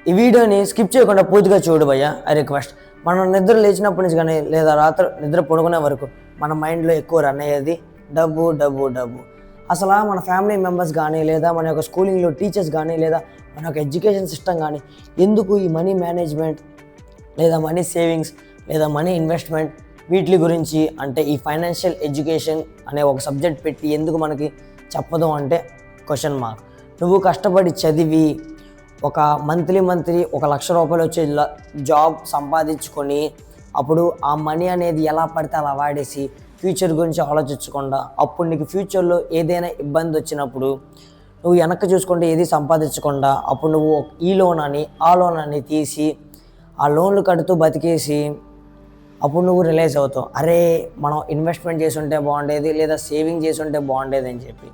ఈ వీడియోని స్కిప్ చేయకుండా పూర్తిగా చూడు భయ్య, ఐ రిక్వెస్ట్. మనం నిద్ర లేచినప్పటి నుంచి కానీ లేదా రాత్రి నిద్ర పడుకునే వరకు మన మైండ్లో ఎక్కువ రన్ అయ్యేది డబ్బు డబ్బు డబ్బు. అసలు మన ఫ్యామిలీ మెంబర్స్ కానీ లేదా మన యొక్క స్కూలింగ్లో టీచర్స్ కానీ లేదా మన యొక్క ఎడ్యుకేషన్ సిస్టమ్ కానీ ఎందుకు ఈ మనీ మేనేజ్మెంట్ లేదా మనీ సేవింగ్స్ లేదా మనీ ఇన్వెస్ట్మెంట్ వీటి గురించి అంటే ఈ ఫైనాన్షియల్ ఎడ్యుకేషన్ అనే ఒక సబ్జెక్ట్ పెట్టి ఎందుకు మనకి చెప్పదు అంటే క్వశ్చన్ మార్క్. నువ్వు కష్టపడి చదివి ఒక మంత్లీ ₹1,00,000 వచ్చే జాబ్ సంపాదించుకొని అప్పుడు ఆ మనీ అనేది ఎలా పడితే అలా వాడేసి ఫ్యూచర్ గురించి ఆలోచించకుండా అప్పుడు నీకు ఫ్యూచర్లో ఏదైనా ఇబ్బంది వచ్చినప్పుడు నువ్వు వెనక్కి చూసుకుంటే ఏది సంపాదించకుండా అప్పుడు నువ్వు ఈ లోన్ అని ఆ లోన్ అని తీసి ఆ లోన్లు కడుతూ బతికేసి అప్పుడు నువ్వు రిలైజ్ అవుతావు, అరే మనం ఇన్వెస్ట్మెంట్ చేసి ఉంటే బాగుండేది లేదా సేవింగ్ చేసి ఉంటే బాగుండేది అని చెప్పి.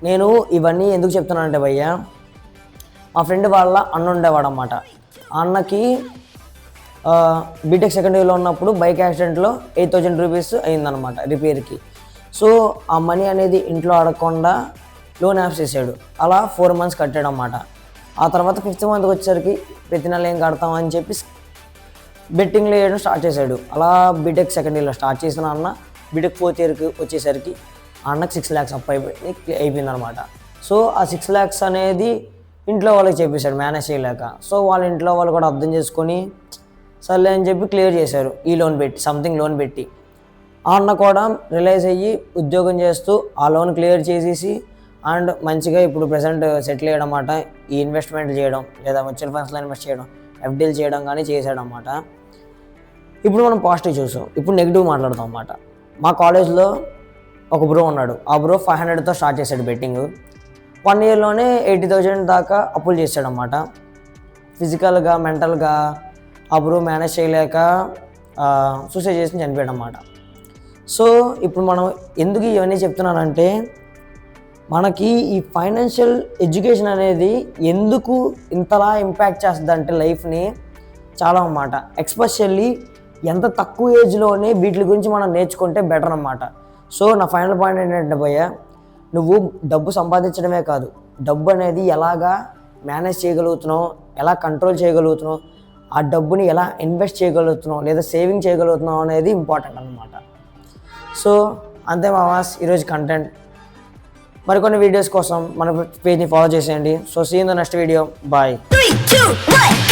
నేను ఇవన్నీ ఎందుకు చెప్తున్నానంటే భయ్య, మా ఫ్రెండ్ వాళ్ళ అన్న ఉండేవాడు అన్నమాట. ఆ అన్నకి బీటెక్ సెకండ్ ఇయర్లో ఉన్నప్పుడు బైక్ యాక్సిడెంట్లో ₹8,000 అయిందనమాట రిపేర్కి. సో ఆ మనీ అనేది ఇంట్లో అడగకుండా లోన్ యాప్స్ చేసాడు. అలా 4 months కట్టాడు అన్నమాట. ఆ తర్వాత 5th monthకి వచ్చేసరికి ప్రతి నెల ఏం కడతామని చెప్పి బెట్టింగ్లో వేయడం స్టార్ట్ చేశాడు. అలా బీటెక్ సెకండ్ ఇయర్లో స్టార్ట్ చేసిన అన్న బీటెక్ 4th yearకి వచ్చేసరికి ఆ అన్నకి 6 lakhs అప్పు అయిపోయింది అనమాట. సో ఆ 6 lakhs అనేది ఇంట్లో వాళ్ళకి చెప్పేశాడు మేనేజ్ చేయలేక. సో వాళ్ళ ఇంట్లో వాళ్ళు కూడా అర్థం చేసుకొని సర్లే అని చెప్పి క్లియర్ చేశారు ఈ లోన్ పెట్టి, సంథింగ్ లోన్ పెట్టి. ఆ అన్న కూడా రిలైజ్ అయ్యి ఉద్యోగం చేస్తూ ఆ లోన్ క్లియర్ చేసేసి అండ్ మంచిగా ఇప్పుడు ప్రెసెంట్ సెటిల్ అయ్యడం అన్నమాట. ఈ ఇన్వెస్ట్మెంట్ చేయడం లేదా మ్యూచువల్ ఫండ్స్లో ఇన్వెస్ట్ చేయడం, FDలు చేయడం కానీ చేశాడనమాట. ఇప్పుడు మనం పాజిటివ్ చూసాం, ఇప్పుడు నెగిటివ్ మాట్లాడతాం అన్నమాట. మా కాలేజ్లో ఒక బ్రో ఉన్నాడు. ఆ బ్రో 500తో స్టార్ట్ చేశాడు బెట్టింగ్. 1 yearలోనే 80,000 దాకా అప్పులు చేశాడనమాట. ఫిజికల్గా మెంటల్గా ఆ బ్రో మేనేజ్ చేయలేక సూసైడ్ చేసి చనిపోయాడు అన్నమాట. సో ఇప్పుడు మనం ఎందుకు ఇవన్నీ చెప్తున్నానంటే మనకి ఈ ఫైనాన్షియల్ ఎడ్యుకేషన్ అనేది ఎందుకు ఇంతలా ఇంపాక్ట్ చేస్తుంది అంటే లైఫ్ని చాలా అన్నమాట. ఎక్స్పెషల్లీ ఎంత తక్కువ ఏజ్లోనే వీటి గురించి మనం నేర్చుకుంటే బెటర్ అన్నమాట. సో నా ఫైనల్ పాయింట్ ఏంటంటే భయ్య, నువ్వు డబ్బు సంపాదించడమే కాదు, డబ్బు అనేది ఎలాగా మేనేజ్ చేయగలుగుతున్నావు, ఎలా కంట్రోల్ చేయగలుగుతున్నావు, ఆ డబ్బుని ఎలా ఇన్వెస్ట్ చేయగలుగుతున్నావు లేదా సేవింగ్ చేయగలుగుతున్నావు అనేది ఇంపార్టెంట్ అన్నమాట. సో అంతే మావాస్ ఈరోజు కంటెంట్. మరికొన్ని వీడియోస్ కోసం మన పేజ్ని ఫాలో చేసేయండి. So see in the next video. Bye. 3, 2, 1